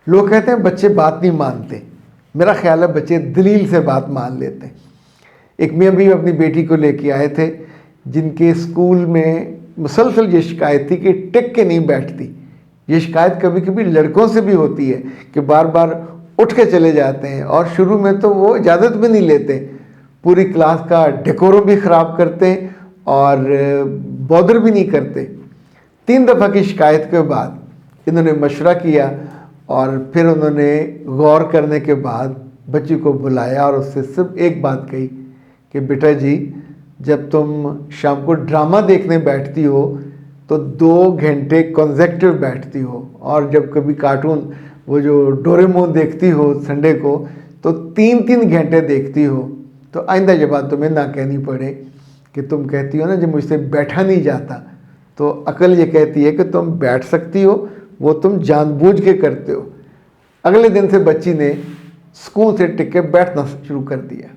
लोग कहते हैं बच्चे बात नहीं मानते, मेरा ख्याल है बच्चे दलील से बात मान लेते हैं। एक मैं भी अपनी बेटी को लेके आए थे, जिनके स्कूल में मुसलसल ये शिकायत थी कि टिक के नहीं बैठती। ये शिकायत कभी कभी लड़कों से भी होती है कि बार बार उठ के चले जाते हैं, और शुरू में तो वो इजाज़त भी नहीं लेते, पूरी क्लास का डेकोरम भी ख़राब करते हैं और बॉदर भी नहीं करते। 3 दफ़ा की शिकायत के बाद इन्होंने मशवरा किया और फिर उन्होंने गौर करने के बाद बच्ची को बुलाया और उससे सिर्फ एक बात कही कि बेटा जी, जब तुम शाम को ड्रामा देखने बैठती हो तो 2 घंटे कॉन्सेक्टिव बैठती हो, और जब कभी कार्टून वो जो डोरेमोन देखती हो संडे को तो 3-3 घंटे देखती हो। तो आइंदा ये बात तुम्हें ना कहनी पड़े कि तुम कहती हो ना जब मुझसे बैठा नहीं जाता, तो अकल ये कहती है कि तुम बैठ सकती हो, वो तुम जानबूझ के करते हो। अगले दिन से बच्ची ने स्कूल से टिक के बैठना शुरू कर दिया।